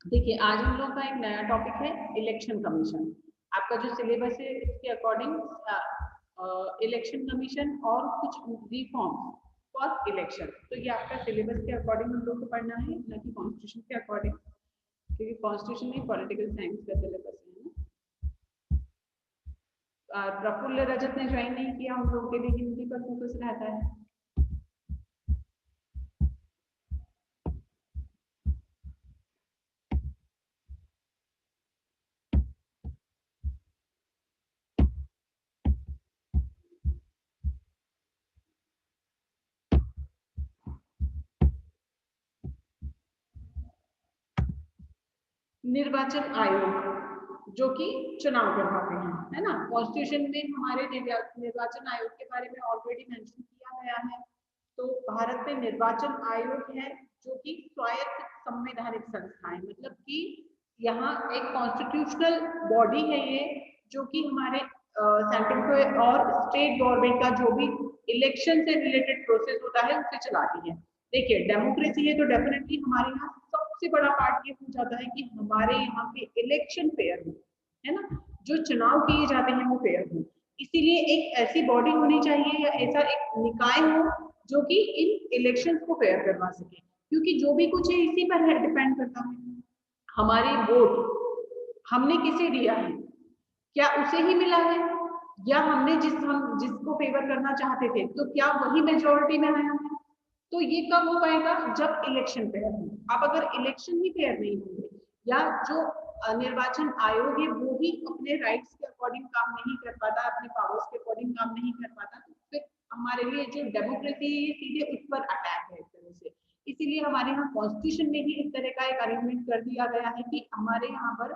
देखिए, आज हम लोग का एक नया टॉपिक है इलेक्शन कमीशन। आपका जो सिलेबस है इसके अकॉर्डिंग इलेक्शन कमीशन और कुछ रिफॉर्म्स फॉर इलेक्शन, तो ये आपका सिलेबस के अकॉर्डिंग हम लोग को पढ़ना है, ना कि कॉन्स्टिट्यूशन के अकॉर्डिंग, क्योंकि कॉन्स्टिट्यूशन में पॉलिटिकल साइंस का सिलेबस है ना। प्रफुल्ल रजत ने ज्वाइन नहीं किया, हम लोग के लिए हिंदी पर फोकस रहता है। निर्वाचन आयोग जो कि चुनाव करवाते हैं, है ना। कॉन्स्टिट्यूशन में हमारे निर्वाचन आयोग के बारे में ऑलरेडी मेंशन किया गया है। तो भारत में निर्वाचन आयोग है जो कि स्वायत्त संवैधानिक संस्था है, मतलब कि यहाँ एक कॉन्स्टिट्यूशनल बॉडी है ये, जो कि हमारे सेंट्रल और स्टेट गवर्नमेंट का जो भी इलेक्शन से रिलेटेड प्रोसेस होता है उसे चलाती है। देखिए, डेमोक्रेसी है तो डेफिनेटली हमारे यहाँ सबसे बड़ा पार्ट ये हो जाता है कि हमारे यहाँ पे इलेक्शन फेयर हो, है ना। जो चुनाव किए जाते हैं वो फेयर हो, इसीलिए एक ऐसी बॉडी होनी चाहिए या ऐसा एक निकाय हो जो कि इन इलेक्शन को फेयर करवा सके, क्योंकि जो भी कुछ है इसी पर है, डिपेंड करता है। हमारे वोट हमने किसे दिया है, क्या उसे ही मिला है, या हमने हम जिसको फेवर करना चाहते थे तो क्या वही मेजोरिटी में आया है। तो ये कब हो पाएगा, जब इलेक्शन फेयर हो। अब अगर इलेक्शन ही फेयर नहीं होंगे, या जो निर्वाचन आयोग है वो ही अपने राइट्स के अकॉर्डिंग काम नहीं कर पाता, अपने पावर्स के अकॉर्डिंग काम नहीं कर पाता, तो फिर हमारे लिए जो डेमोक्रेसी है सीधे उस पर अटैक है एक तरह से। इसीलिए हमारे यहाँ कॉन्स्टिट्यूशन में ही इस तरह का एक अरेंजमेंट कर दिया गया है कि हमारे यहाँ पर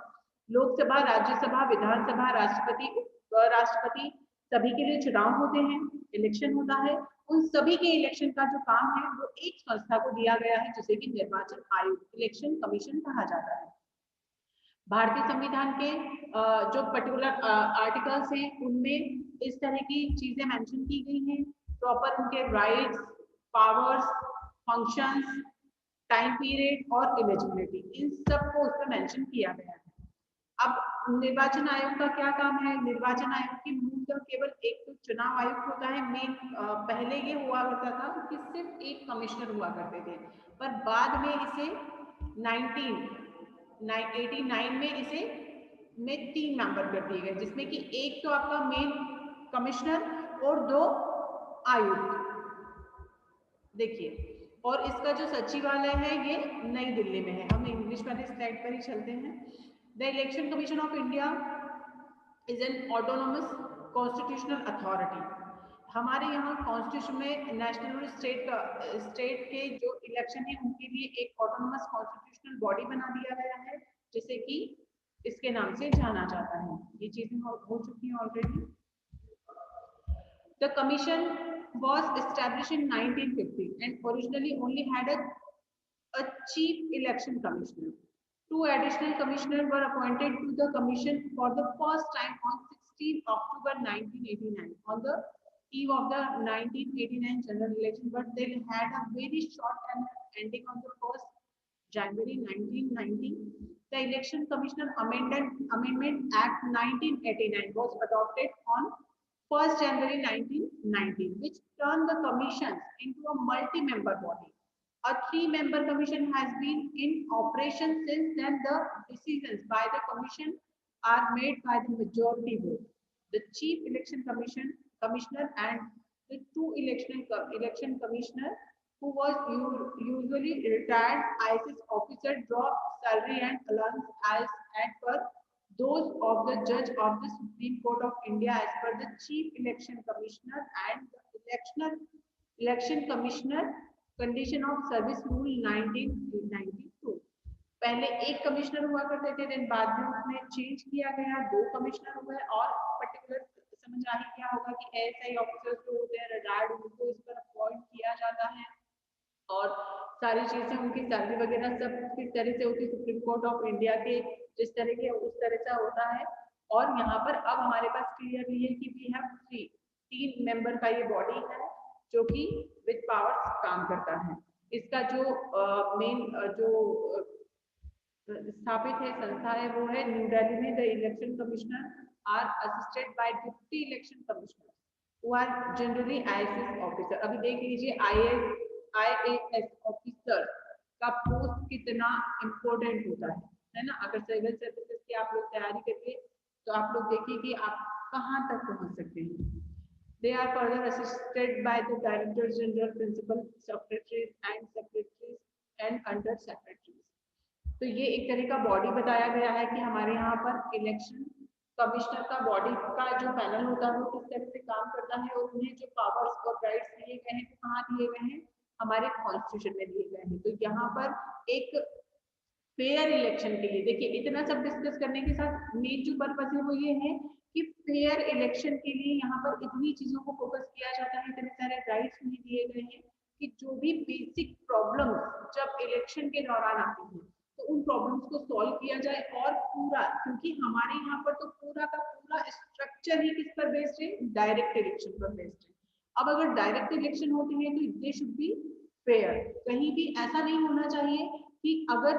लोकसभा, राज्यसभा, विधानसभा, राष्ट्रपति, उपराष्ट्रपति, सभी के लिए चुनाव होते हैं, इलेक्शन होता है। उन सभी के इलेक्शन का जो काम है वो एक संस्था को दिया गया है, जिसे कि निर्वाचन आयोग, इलेक्शन कमीशन कहा जाता है। भारतीय संविधान के जो पर्टिकुलर आर्टिकल्स हैं उनमें इस तरह की चीजें मेंशन की गई हैं, प्रॉपर उनके rights, powers, functions, time period और एलिजिबिलिटी, इन सब को उसमें मेंशन किया गया है। अब निर्वाचन आयोग का क्या काम है, निर्वाचन आयोग की मूलतः केवल एक तो चुनाव आयुक्त होता है मेन। पहले ये हुआ करता था कि सिर्फ एक कमिश्नर हुआ करते थे, पर बाद में इसे 1989 में इसे में 3 मेंबर कर दिए गए, जिसमें कि एक तो आपका मेन कमिश्नर और 2 आयुक्त। देखिए, और इसका जो सचिवालय है ये नई दिल्ली में है। हम इंग्लिश वाले स्लाइड पर ही चलते हैं। The election commission of India is an autonomous constitutional authority. हमारे यहाँ कॉन्स्टिट्यूशन में नेशनल और स्टेट के जो इलेक्शन है उनके लिए एक ऑटोनोमस कॉन्स्टिट्यूशनल बॉडी बना दिया गया है, जिसे कि इसके नाम से जाना जाता है। ये चीजें हो चुकी हैं already. The commission was established in 1950 and originally only had a chief election commissioner. 2 additional commissioners were appointed to the commission for the first time on 16 October 1989, on the eve of the 1989 general election, but they had a very short term ending on the 1st January 1990. The Election Commissioner Amendment Act 1989 was adopted on 1st January 1990, which turned the commissions into a multi-member body. A 3-member commission has been in operation since then. The decisions by the commission are made by the majority vote. The chief election commissioner and the 2 election commissioner, who was usually retired ISS officer, draw salary and allowance as per those of the judge of the Supreme Court of India as per the Chief Election Commissioner and the Election Commissioner Condition of Service Rule 1992। पहले एक commissioner हुआ करते थे, then बाद में उसमें change किया गया, 2 कमिश्नर हुए, और पर्टिकुलर समझ आ ही गया होगा कि एएसआई ऑफिसर्स जो होते हैं रिटायर्ड, उनको इस पर अपॉइंट किया जाता है, और सारी चीजें उनकी सैलरी वगैरह सब किस तरह से होती है, सुप्रीम कोर्ट ऑफ इंडिया के जिस तरह के उस तरह से होता है। और यहाँ पर अब हमारे पास क्लियरली है कि वी हैव 3 मेंबर का ये बॉडी है जो कि विद पावर्स काम करता है। इसका जो मेन जो स्थापित है, संस्था है, वो है न्यू दिल्ली में। The election commissioner are assisted by deputy election commissioner who are generally IAS officer. अभी देख लीजिए आईएएस ऑफिसर का पोस्ट कितना इम्पोर्टेंट होता है ना। अगर सिविल सर्विसेज की आप लोग तैयारी करिए तो आप लोग देखिए कि आप कहाँ तक पहुंच सकते हैं। They are further assisted by the Director General, Principal Secretaries and Under Secretaries. तो ये एक तरह का बॉडी बताया गया है कि हमारे यहाँ पर इलेक्शन कमिश्नर का बॉडी का जो पैनल होता है वो किस तरह से काम करता है, और उन्हें जो पावर्स और राइट्स दिए गए हैं वो कहाँ दिए गए हैं, हमारे कॉन्स्टिट्यूशन में दिए गए हैं। तो यहाँ पर एक फेयर इलेक्शन के लिए देखिए इतना सब डिस्कस करने के साथ मेन जो पर्पस है वो ये है कि फेयर इलेक्शन के लिए यहाँ पर इतनी चीजों को फोकस किया जाता है, इतने सारे राइट्स उन्हें दिए गए हैं कि जो भी बेसिक प्रॉब्लम्स जब इलेक्शन के दौरान आती हैं तो उन प्रॉब्लम्स को सॉल्व किया जाए। और पूरा, क्योंकि हमारे यहाँ पर तो पूरा का पूरा स्ट्रक्चर ही किस पर बेस्ड है, डायरेक्ट इलेक्शन पर बेस्ड है। अब अगर डायरेक्ट इलेक्शन होते हैं तो दे शुड बी फेयर। कहीं भी ऐसा नहीं होना चाहिए कि अगर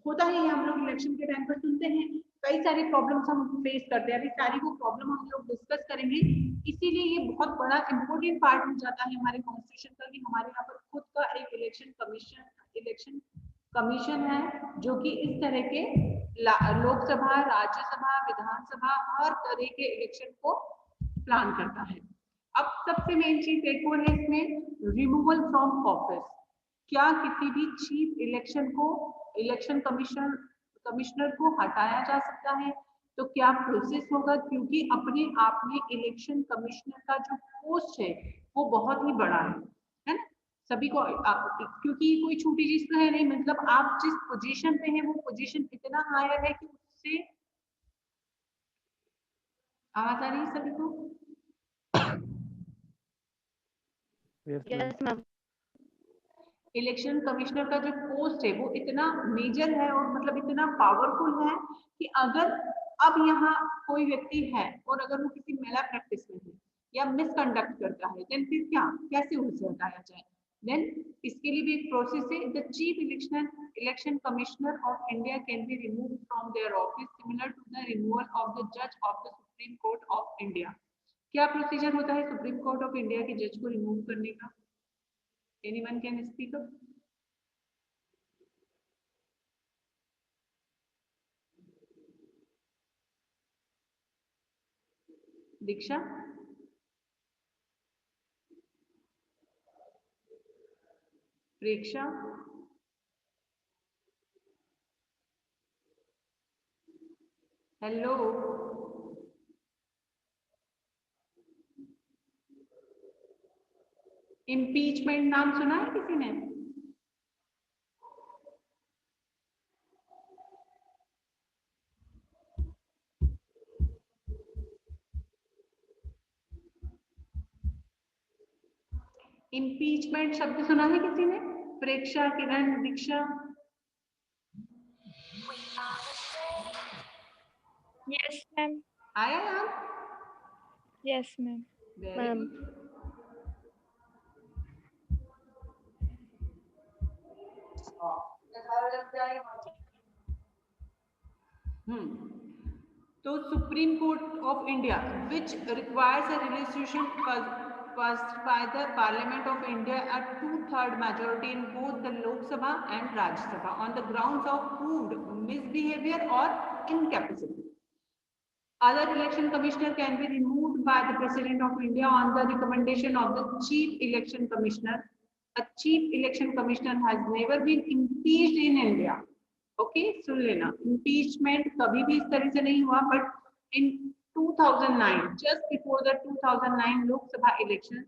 होता है हम लोग इलेक्शन के टाइम पर सुनते हैं कई सारी प्रॉब्लम्स हम फेस करते हैं, अभी सारी वो प्रॉब्लम हम लोग डिस्कस करेंगे। इसीलिए ये बहुत बड़ा इंपॉर्टेंट पार्ट हो जाता है हमारे कॉन्स्टिट्यूशन का कि हमारे यहाँ पर खुद का एक इलेक्शन कमीशन है जो कि इस तरह के लोकसभा, राज्यसभा, विधानसभा हर तरह के इलेक्शन को प्लान करता है। अब सबसे मेन चीज एक और है इसमें, रिमूवल फ्रॉम ऑफिस। क्या किसी भी चीफ इलेक्शन कमिश्नर को हटाया जा सकता है? तो क्या प्रोसेस होगा, क्योंकि अपने आप में इलेक्शन कमिश्नर का जो पोस्ट है वो बहुत ही बड़ा है ना। सभी को क्योंकि कोई छोटी चीज तो है नहीं, मतलब आप जिस पोजीशन पे हैं वो पोजीशन इतना हायर है कि उससे आवाज आ रही है सभी को? Yes ma'am. इलेक्शन कमिश्नर का जो पोस्ट है वो इतना मेजर है और मतलब इतना पावरफुल है कि अगर अब यहाँ कोई व्यक्ति है और अगर वो किसी मेला प्रैक्टिस में है या मिसकंडक्ट करता है, देन फिर क्या, कैसे उसे हटाया जाए? देन इसके लिए भी एक प्रोसेस है। The chief election commissioner of India can be remove from their office similar to the removal of the जज of the supreme court of India. क्या प्रोसीजर होता है सुप्रीम कोर्ट ऑफ इंडिया के जज को रिमूव करने का? Anyone can speak up? Diksha? Preksha? Hello? Impeachment नाम सुना है किसी ने? इम्पीचमेंट शब्द सुना है किसी ने? प्रेक्षा, किरण, दीक्षा? Yes ma'am. आया यार? Yes ma'am. मैम तो supreme court of India which requires a resolution passed by the Parliament of India at 2/3 majority in both the Lok Sabha and Rajya Sabha on the grounds of proved misbehavior or incapacity. Other election commissioner can be removed by the President of India on the recommendation of the Chief Election Commissioner. A Chief Election Commissioner has never been impeached in India. Okay, सुन लेना, impeachment कभी भी इस तरह से नहीं हुआ, but in 2009, just before the 2009 Lok Sabha election,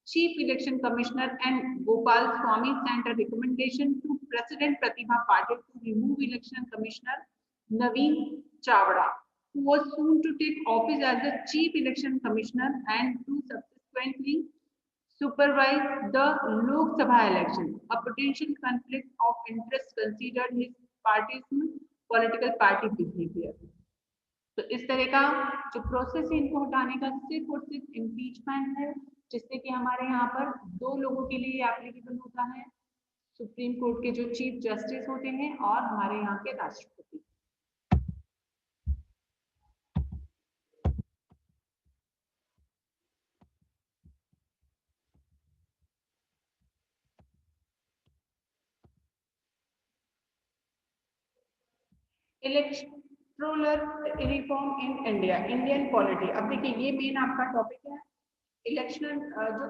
Chief Election Commissioner and Gopal Swamy sent a recommendation to President Pratibha Patil to remove Election Commissioner Naveen Chavda, who was soon to take office as the Chief Election Commissioner and to subsequently supervise the Lok Sabha election. A potential conflict of interest considered his partisan political party behavior. तो इस तरह का जो process है इनको हटाने का सिर्फ और सिर्फ इम्पीचमेंट है, जिससे कि हमारे यहाँ पर दो लोगों के लिए एप्लीकेबल होता है, सुप्रीम कोर्ट के जो चीफ जस्टिस होते हैं और हमारे यहाँ के राष्ट्रपति। Electoral reform in India, Indian polity. अब देखिए ये मेन आपका टॉपिक है। इलेक्शन जो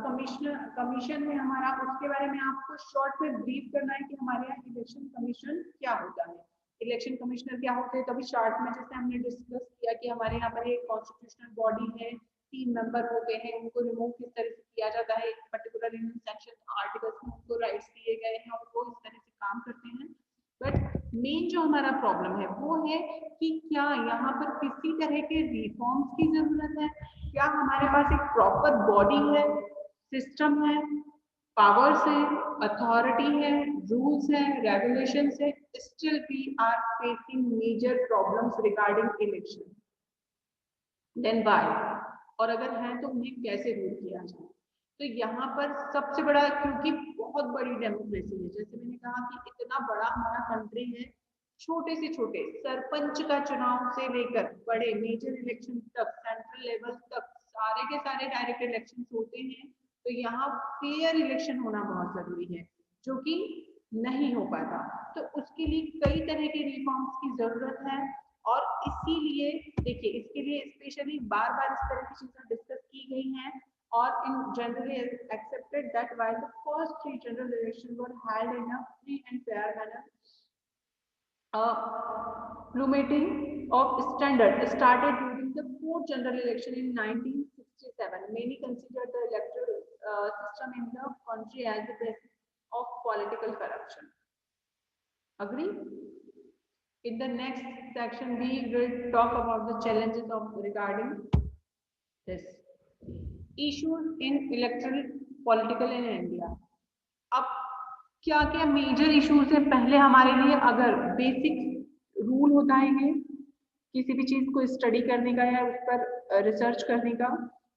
कमीशन है हमारा, उसके बारे में आपको शॉर्ट में ब्रीफ करना है कि हमारे यहाँ इलेक्शन कमीशन क्या होता है, इलेक्शन कमिश्नर क्या होते हैं। तो अभी शॉर्ट में जैसे हमने डिस्कस किया कि हमारे यहाँ पर एक कॉन्स्टिट्यूशनल बॉडी है, 3 मेंबर होते हैं, उनको रिमूव किस तरह से किया जाता है, पर्टिकुलर इन सेक्शन आर्टिकल्स में उनको राइट्स दिए गए हैं और वो इस तरह से काम करते हैं। बट मेन जो हमारा प्रॉब्लम है वो है कि क्या यहाँ पर किसी तरह के रिफॉर्म्स की जरूरत है, क्या हमारे पास एक प्रॉपर बॉडी है, सिस्टम है, पावर्स है, अथॉरिटी है, रूल्स है, रेगुलेशंस है। Still we are facing major problems regarding election. Then why, और अगर है तो उन्हें कैसे दूर किया जाए। तो यहाँ पर सबसे बड़ा, क्योंकि बहुत बड़ी डेमोक्रेसी है, जैसे मैंने कहा कि इतना बड़ा हमारा कंट्री है, छोटे से छोटे सरपंच का चुनाव से लेकर बड़े मेजर इलेक्शन तक, सेंट्रल लेवल तक सारे के सारे डायरेक्ट इलेक्शन होते हैं। तो यहाँ फेयर इलेक्शन होना बहुत जरूरी है, जो कि नहीं हो पाता। तो उसके लिए कई तरह के रिफॉर्म्स की जरूरत है। और इसीलिए देखिए, इसके लिए स्पेशली बार बार इस तरह की चीजें डिस्कस की गई हैं और इन generally accepted that while the first 3 general election were held in a free and fair manner, plummeting of standard started during the 4th general election in 1967. Many consider the electoral system in the country as the basis of political corruption. Agree? In the next section, we will talk about the challenges of regarding this issues in electoral political in India. अब क्या क्या major issues है पहले हमारे लिए, अगर basic rule होता है ये किसी भी चीज को स्टडी करने का या उस पर रिसर्च करने का,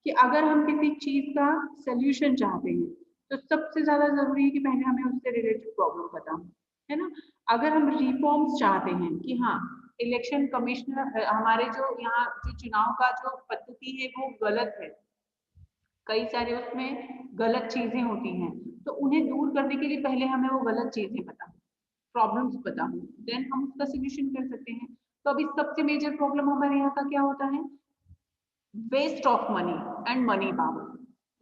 कि अगर हम किसी चीज का सोल्यूशन चाहते हैं तो सबसे ज्यादा जरूरी है कि पहले हमें उससे रिलेटेड प्रॉब्लम पता हो, है ना। अगर हम रिफॉर्म्स चाहते हैं कि हाँ इलेक्शन कमिश्नर, हमारे जो यहाँ जो चुनाव का जो पद्धति है वो गलत है, कई सारे उसमें गलत चीजें होती हैं, तो उन्हें दूर करने के लिए पहले हमें वो गलत चीजें पता हो, प्रॉब्लम्स पता हो, देन हम उसका सोल्यूशन कर सकते हैं। तो अभी सबसे मेजर प्रॉब्लम हमारे यहाँ का क्या होता है, waste of money and money power.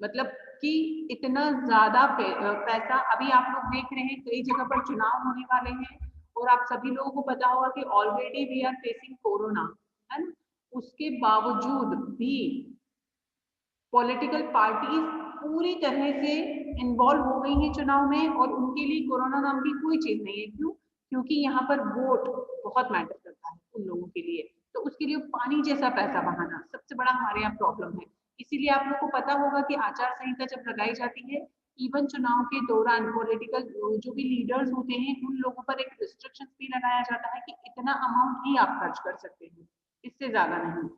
मतलब कि इतना ज्यादा पैसा, अभी आप लोग देख रहे हैं कई जगह पर चुनाव होने वाले हैं और आप सभी लोगों को पता होगा कि already we are facing corona, है ना। उसके बावजूद भी पॉलिटिकल पार्टीज पूरी तरह से इन्वॉल्व हो गई हैं चुनाव में और उनके लिए कोरोना नाम की कोई चीज नहीं है। क्यों? क्योंकि यहाँ पर वोट बहुत मैटर करता है उन लोगों के लिए, तो उसके लिए पानी जैसा पैसा बहाना सबसे बड़ा हमारे यहाँ प्रॉब्लम है। इसीलिए आप लोगों को पता होगा कि आचार संहिता जब लगाई जाती है, इवन चुनाव के दौरान पॉलिटिकल जो भी लीडर्स होते हैं उन लोगों पर एक रिस्ट्रिक्शन भी लगाया जाता है कि इतना अमाउंट ही आप खर्च कर सकते हैं, इससे ज्यादा नहीं।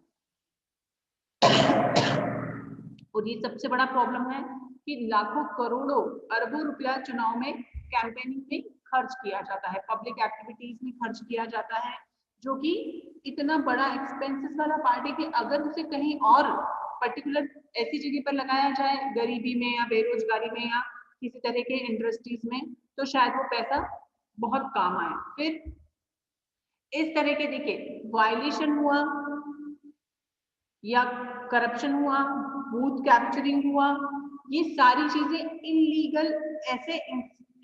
और ये सबसे बड़ा प्रॉब्लम है कि लाखों करोड़ों अरबों रुपया चुनाव में कैंपेनिंग में खर्च किया जाता है, पब्लिक एक्टिविटीज में खर्च किया जाता है, जो कि इतना बड़ा एक्सपेंसेस वाला पार्ट है कि अगर उसे कहीं और पर्टिकुलर ऐसी जगह पर लगाया जाए, गरीबी में या बेरोजगारी में या किसी तरह के इंडस्ट्रीज में, तो शायद वो पैसा बहुत काम आए। फिर इस तरह के देखिए वायलेशन हुआ या करप्शन हुआ, बूथ कैप्चरिंग हुआ, ये सारी चीजें इनलीगल ऐसे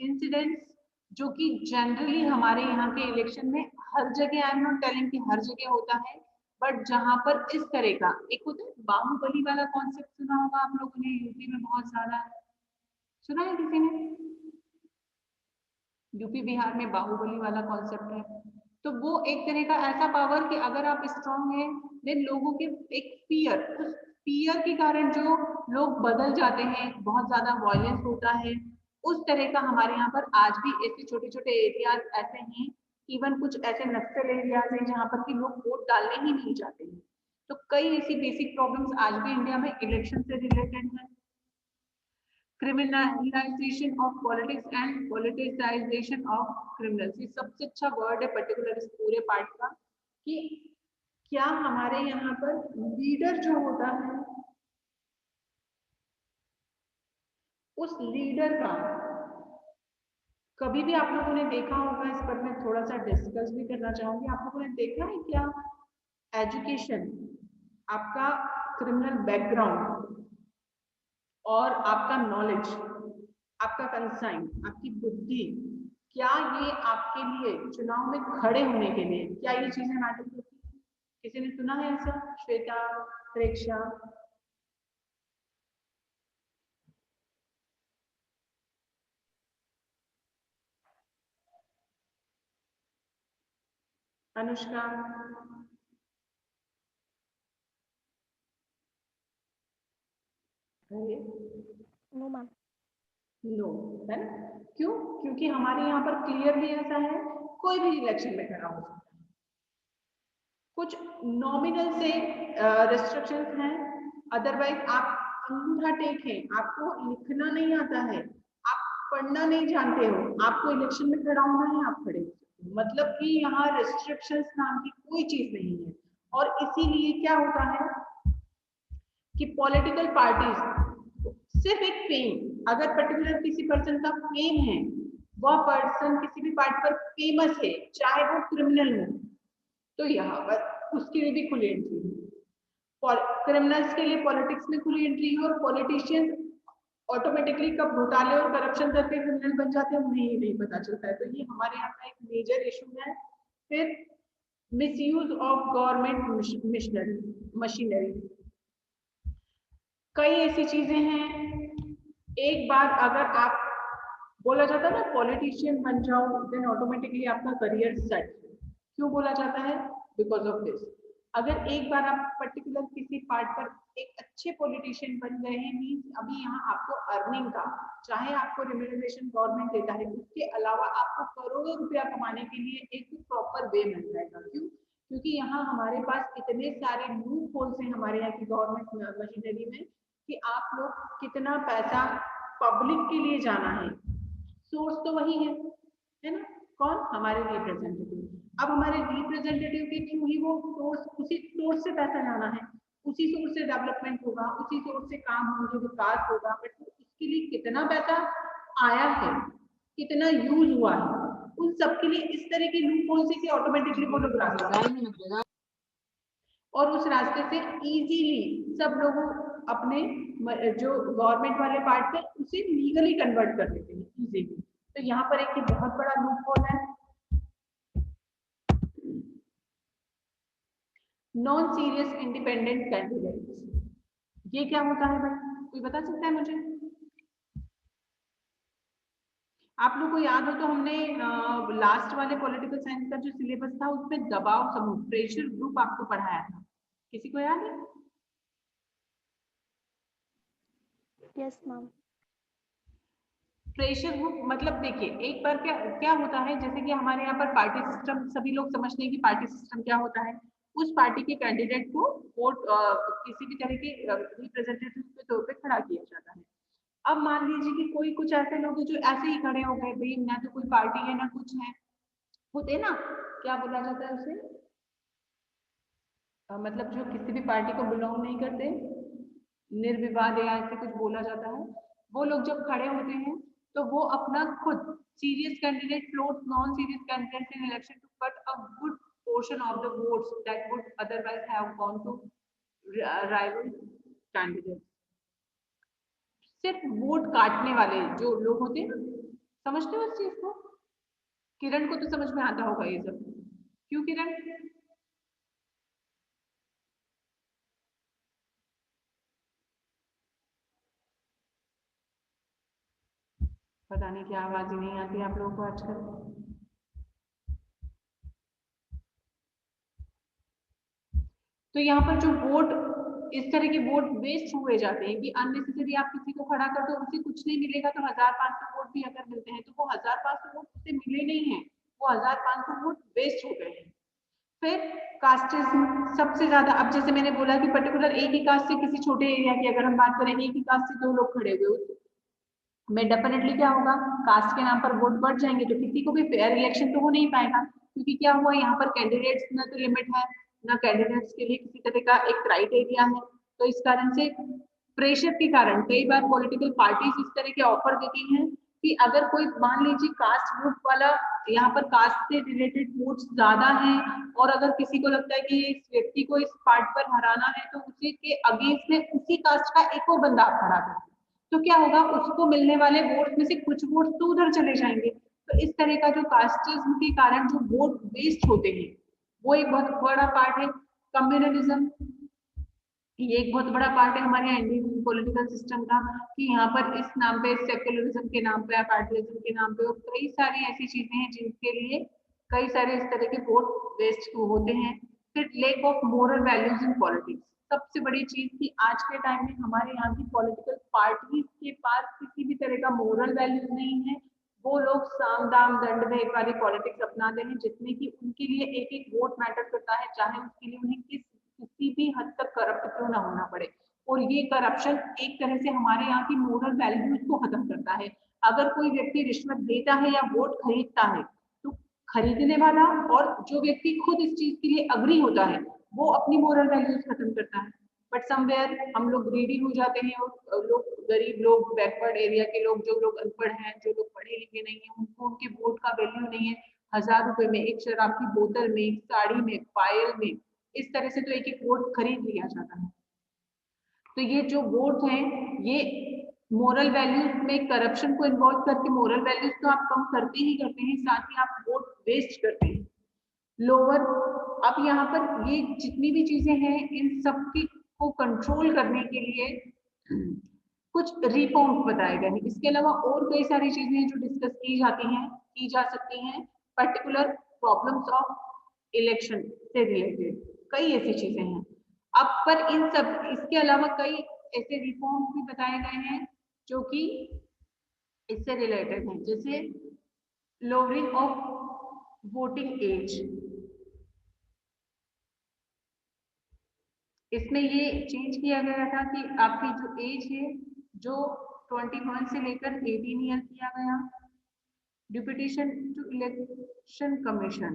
इंसिडेंट्स जो कि जनरली हमारे यहाँ के इलेक्शन में हर जगह, आई एम नॉट टेलिंग कि हर जगह होता है, बट जहां पर इस तरह का एक होता है बाहुबली वाला कॉन्सेप्ट, सुना होगा आप लोगों ने, यूपी में बहुत ज्यादा सुना है किसी ने? यूपी बिहार में बाहुबली वाला कॉन्सेप्ट है। तो वो एक तरह का ऐसा पावर कि अगर आप स्ट्रांग हैं, देन लोगों के एक फियर, उस फियर के कारण जो लोग बदल जाते हैं, बहुत ज्यादा वायलेंस होता है, उस तरह का हमारे यहाँ पर आज भी ऐसे छोटे छोटे एरियाज ऐसे हैं, इवन कुछ ऐसे नक्सल एरियाज हैं जहाँ पर कि लोग वोट डालने ही नहीं चाहते हैं। तो कई ऐसी बेसिक प्रॉब्लम्स आज भी इंडिया में इलेक्शन से रिलेटेड है। Criminalisation of politics and politicisation of criminals. ये सबसे अच्छा वर्ड है पर्टिकुलर इस पूरे पार्ट का, कि क्या हमारे यहाँ पर लीडर जो होता है, उस लीडर का, कभी भी आप लोगों ने देखा होगा, इस पर मैं थोड़ा सा डिस्कस भी करना चाहूंगी, आप लोगों ने देखा है क्या एजुकेशन, आपका क्रिमिनल बैकग्राउंड और आपका नॉलेज, आपका कंसाइन, आपकी बुद्धि, क्या ये आपके लिए चुनाव में खड़े होने के लिए, क्या ये चीजें मैटर करती है? किसी ने सुना है ऐसा? श्वेता, प्रेक्षा, अनुष्का, नो मैम। नो, है ना? क्यों? क्योंकि हमारे यहाँ पर क्लियरली ऐसा है, कोई भी इलेक्शन में खड़ा हो सकता है। कुछ नॉमिनल से रिस्ट्रिक्शंस हैं, अदरवाइज आप अंगूठा टेक हैं, आपको लिखना नहीं आता है, आप पढ़ना नहीं जानते हो, आपको इलेक्शन में खड़ा होना है, आप खड़े हो सकते हो। मतलब कि यहाँ रिस्ट्रिक्शंस नाम की कोई चीज नहीं है। और इसीलिए क्या होता है कि पॉलिटिकल पार्टीज सिर्फ एक फेम, अगर पर्टिकुलर किसी पर्सन का फेम है, वह पर्सन किसी भी पार्टी पर फेमस है, चाहे वो क्रिमिनल हो, तो यहाँ पर उसके लिए भी खुली एंट्री है। क्रिमिनल्स के लिए पॉलिटिक्स में खुली एंट्री है, और पॉलिटिशियंस ऑटोमेटिकली कब घोटाले और करप्शन करके क्रिमिनल बन जाते हैं उन्हें ही नहीं पता चलता है। तो ये हमारे यहाँ का एक मेजर इशू है। फिर मिसयूज ऑफ गवर्नमेंट मशीनरी, कई ऐसी चीजें हैं, एक बार अगर आप, बोला जाता है ना पॉलिटिशियन बन जाओ देन ऑटोमेटिकली आपका करियर सेट। क्यों बोला जाता है? Because of this. अगर एक बार आप पर्टिकुलर किसी पार्ट पर एक अच्छे पॉलिटिशियन बन गए हैं, मीन्स अभी यहाँ आपको अर्निंग का, चाहे आपको रिम्यूनरेशन गवर्नमेंट देता है, उसके अलावा आपको करोड़ों रुपया कमाने के लिए एक प्रॉपर वे मिल जाएगा। क्यों? क्योंकि यहाँ हमारे पास इतने सारे लूप होल्स हैं हमारे यहाँ की गवर्नमेंट मशीनरी में, कि आप लोग कितना पैसा पब्लिक के लिए जाना है, सोर्स तो वही है ना? कौन? हमारे रिप्रेजेंटेटिव। अब हमारे रिप्रेजेंटेटिव के थ्रू ही वो सोर्स, उसी सोर्स से पैसा जाना है, उसी सोर्स से डेवलपमेंट होगा, उसी सोर्स से काम होंगे, विकास होगा। बट उसके लिए कितना पैसा आया है, कितना यूज हुआ है, उन सब के लिए इस तरह की लूप होल से ऑटोमेटिकली वो लोग रास्ता, और उस रास्ते से इजीली सब लोग अपने जो गवर्नमेंट वाले पार्ट है उसे लीगली कन्वर्ट कर देते हैं इजीली। तो यहाँ पर एक बहुत बड़ा लूप होल है। नॉन सीरियस इंडिपेंडेंट कैंडिडेट्स, ये क्या होता है भाई? कोई बता सकता है मुझे? आप लोग को याद हो तो हमने लास्ट वाले पॉलिटिकल साइंस का जो सिलेबस था उसमें दबाव समूह, प्रेशर ग्रुप आपको पढ़ाया था, किसी को याद है? Yes ma'am. प्रेशर ग्रुप मतलब देखिए, एक बार क्या क्या होता है, जैसे कि हमारे यहाँ पर पार्टी सिस्टम, सभी लोग समझते हैं कि पार्टी सिस्टम क्या होता है। उस पार्टी के कैंडिडेट को वोट किसी भी तरह के रिप्रेजेंटेटिव के तौर पे खड़ा किया जाता है। अब मान लीजिए कि कोई कुछ ऐसे लोग हैं जो ऐसे ही खड़े हो गए, भाई ना तो कोई पार्टी है ना कुछ है, होते ना, क्या बोला जाता है उसे, मतलब जो किसी भी पार्टी को बिलोंग नहीं करते, निर्विवाद या ऐसे कुछ बोला जाता है। वो लोग जब खड़े होते हैं तो वो अपना खुद serious candidate float non serious candidate in election to cut a good portion of the votes that would otherwise have gone to rival candidates। सिर्फ वोट काटने वाले जो लोग होते हैं ना, समझते हो इस चीज को? किरण को तो समझ में आता होगा ये सब। क्यों किरण? पता नहीं क्या आवाज ही नहीं आती आप लोगों को आजकल। तो यहाँ पर जो वोट, इस तरह के वोट वेस्ट हुए जाते हैं कि अननेसेसरी आप किसी को खड़ा कर दो, उसे कुछ नहीं मिलेगा, तो 1500 वोट भी अगर मिलते हैं तो वो 1500 वोट उसे मिले नहीं है, वो 1500 वोट वेस्ट हो गए हैं। फिर कास्टिज्म सबसे ज्यादा, अब जैसे मैंने बोला कि पर्टिकुलर एक ही कास्ट से किसी छोटे एरिया की अगर हम बात करें, एक ही कास्ट से दो लोग खड़े हुए, में डेफिनेटली क्या होगा, कास्ट के नाम पर वोट बढ़ जाएंगे, तो किसी को भी फेयर इलेक्शन तो हो नहीं पाएगा, क्योंकि क्या हुआ यहाँ पर कैंडिडेट्स ना तो लिमिट है, ना कैंडिडेट्स के लिए किसी तरह का एक क्राइटेरिया है। तो इस कारण से प्रेशर के कारण कई बार पॉलिटिकल पार्टीज इस तरह के ऑफर देती हैं कि अगर कोई मान लीजिए कास्ट वोट वाला, यहाँ पर कास्ट से रिलेटेड वोट्स ज्यादा हैं, और अगर किसी को लगता है कि इस व्यक्ति को इस पार्ट पर हराना है, तो उसी के अगेंस्ट में उसी कास्ट का एक और बंदा आप खड़ा कर, तो क्या होगा, उसको मिलने वाले वोट में से कुछ वोट तो उधर चले जाएंगे। तो इस तरह का जो कास्टिज्म के कारण जो वोट वेस्ट होते हैं, वो एक बहुत बड़ा पार्ट है। कम्युनलिज्म, ये एक बहुत बड़ा पार्ट है हमारे इंडियन पॉलिटिकल सिस्टम का, कि यहाँ पर इस नाम पे, सेक्युलरिज्म के नाम पे, पार्टिलिज्म के नाम पे, और कई सारी ऐसी चीजें हैं जिनके लिए कई सारे इस तरह के वोट वेस्ट होते हैं। फिर lake of moral values in politics, सबसे बड़ी चीज कि आज के टाइम में हमारे यहाँ की पॉलिटिकल पार्टी के पास किसी भी तरह का मोरल वैल्यूज नहीं है। वो लोग साम दाम दंड भेद वाली पॉलिटिक्स अपनाते हैं, जिसमें कि उनके लिए एक एक वोट मैटर करता है, चाहे उसके लिए उन्हें किसी भी हद तक करप्ट क्यों ना होना पड़े। और ये करप्शन एक तरह से हमारे यहाँ की मोरल वैल्यूज को खत्म करता है। अगर कोई व्यक्ति रिश्वत देता है या वोट खरीदता है, तो खरीदने वाला और जो व्यक्ति खुद इस चीज के लिए अग्री होता है, वो अपनी मोरल वैल्यूज खत्म करता है। बट समवेयर हम लोग ग्रीडी हो जाते हैं, और लोग, गरीब लोग, बैकवर्ड एरिया के लोग, जो लोग अनपढ़ हैं, जो लोग पढ़े लिखे नहीं है, उनको उनके वोट का वैल्यू नहीं है। 1000 रुपए में एक शराब की बोतल में, एक साड़ी में, पायल में, इस तरह से तो एक एक वोट खरीद लिया जाता है। तो ये जो वोट हैं, ये मोरल वैल्यूज में करप्शन को इन्वॉल्व करके मोरल वैल्यूज तो आप कम करते ही करते हैं, साथ ही आप वोट वेस्ट करते हैं। लोअर, अब यहाँ पर ये जितनी भी चीजें हैं, इन सब की को कंट्रोल करने के लिए कुछ रिफॉर्म्स बताए गए हैं। इसके अलावा और कई सारी चीजें हैं जो डिस्कस की जाती हैं, की जा सकती हैं, पर्टिकुलर प्रॉब्लम्स ऑफ इलेक्शन से रिलेटेड कई ऐसी चीजें हैं। अब पर इन सब, इसके अलावा कई ऐसे रिफॉर्म्स भी बताए गए हैं जो कि इससे रिलेटेड हैं, जैसे लोअरिंग ऑफ वोटिंग एज। इसमें ये चेंज किया गया था कि आपकी जो एज है, जो 21 से लेकर 18 ईयर किया गया। डिप्यूटेशन टू इलेक्शन कमीशन,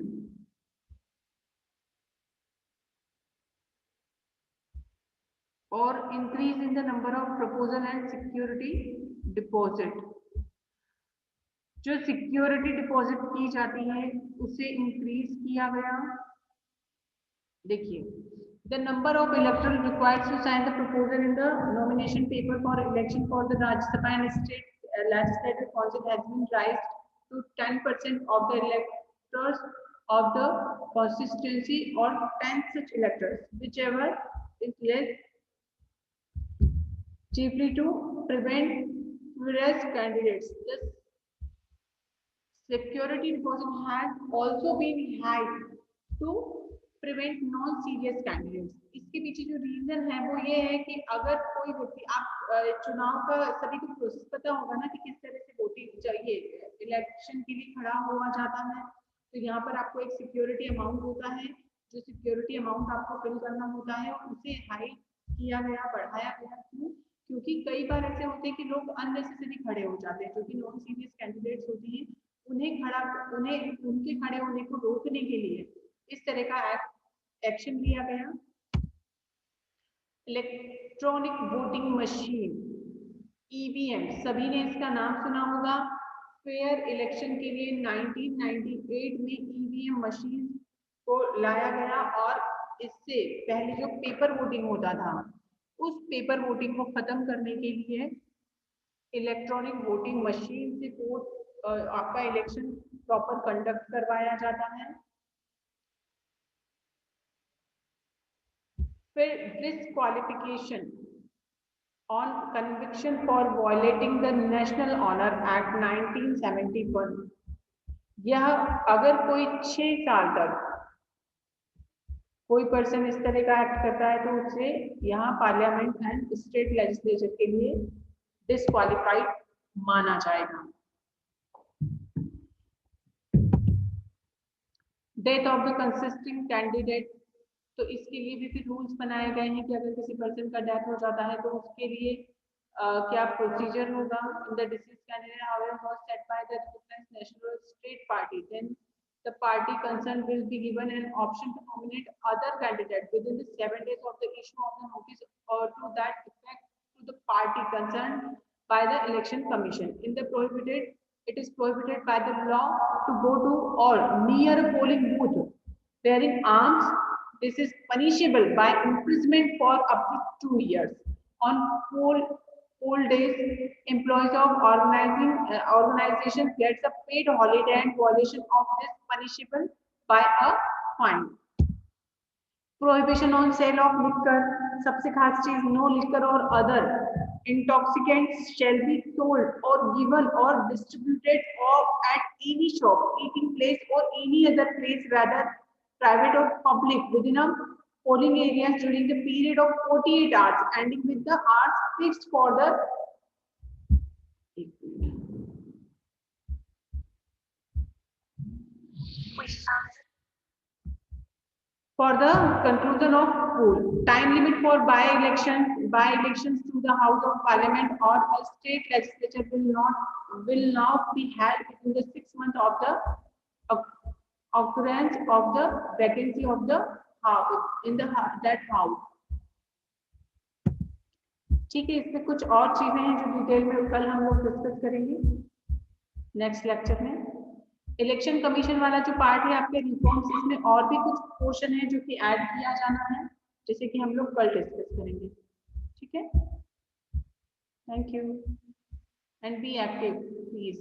और increase in the number of proposal and security deposit. जो सिक्योरिटी डिपॉजिट की जाती है उसे इंक्रीज किया गया। देखिए, the number of electoral required to sign the proposal in the nomination paper for election for the Rajya Sabha and state legislative council has been raised to 10% of the electors of the constituency, or 10 such electors, whichever is less, chiefly to prevent various candidates. The security deposit has also been high to prevent non serious candidates. इसके पीछे जो reason है वो ये है कि अगर कोई व्यक्ति, आप चुनाव का सभी को प्रोसेस पता होगा ना कि किस तरह से वोटिंग चाहिए, इलेक्शन के लिए खड़ा हुआ जाता है, तो यहाँ पर आपको एक सिक्योरिटी अमाउंट होता है, जो सिक्योरिटी अमाउंट आपको फिल करना होता है, और उसे हाई किया गया, बढ़ाया गया। क्यों? क्योंकि कई बार ऐसे होते हैं कि लोग अननेसेसरी खड़े हो जाते हैं, जो कि नॉन सीरियस कैंडिडेट्स होती हैं, उन्हें उनके खड़े होने को रोकने के लिए इस तरह का एक्शन लिया गया। इलेक्ट्रॉनिक वोटिंग मशीन, ईवीएम, सभी ने इसका नाम सुना होगा। फेयर इलेक्शन के लिए 1998 में ईवीएम मशीन को लाया गया, और इससे पहले जो पेपर वोटिंग होता था, उस पेपर वोटिंग को खत्म करने के लिए इलेक्ट्रॉनिक वोटिंग मशीन से वोट, आपका इलेक्शन प्रॉपर कंडक्ट करवाया जाता है। फिर disqualification on conviction for violating the national honour act 1971। यह, अगर कोई 6 साल तक कोई पर्सन इस तरह का एक्ट करता है, तो उसे यहाँ पार्लियामेंट एंड स्टेट लेजिस्लेचर के लिए डिस्क्वालिफाइड माना जाएगा। Death of the consisting candidate, तो इसके लिए भी फिर रूल्स बनाए गए हैं कि अगर किसी पर्सन का डेथ हो जाता है तो उसके लिए क्या प्रोसीजर होगा in the disease candidate however was set by the recognized national or state party, then the party concerned will be given an option to nominate other candidate within the 7 days of the issue of the notice or to that effect to the party concerned by the election commission. In the prohibited, it is prohibited by the law to go to or near a polling booth bearing arms. This is punishable by imprisonment for up to 2 years. On poll days, employees of organization gets a paid holiday, and violation of this punishable by a fine. Prohibition on sale of liquor. सबसे खास चीज, no liquor or other intoxicants shall be sold or given or distributed at any shop, eating place or any other place, whether private or public, within a polling areas during the period of 48 hours, ending with the hours fixed for the conclusion of poll. Time limit for by-elections to the House of Parliament or a state legislature will now be held within the 6 months of the occurrence of the vacancy of the house in the that house. ठीक है, इसमें कुछ और चीजें हैं जो detail में कल हम लोग डिस्कस करेंगे नेक्स्ट लेक्चर में। इलेक्शन कमीशन वाला जो पार्ट है आपके रिफॉर्म्स, इसमें और भी कुछ पोर्शन है जो कि ऐड किया जाना है, जैसे कि हम लोग कल डिस्कस करेंगे। ठीक है, thank you and be active please.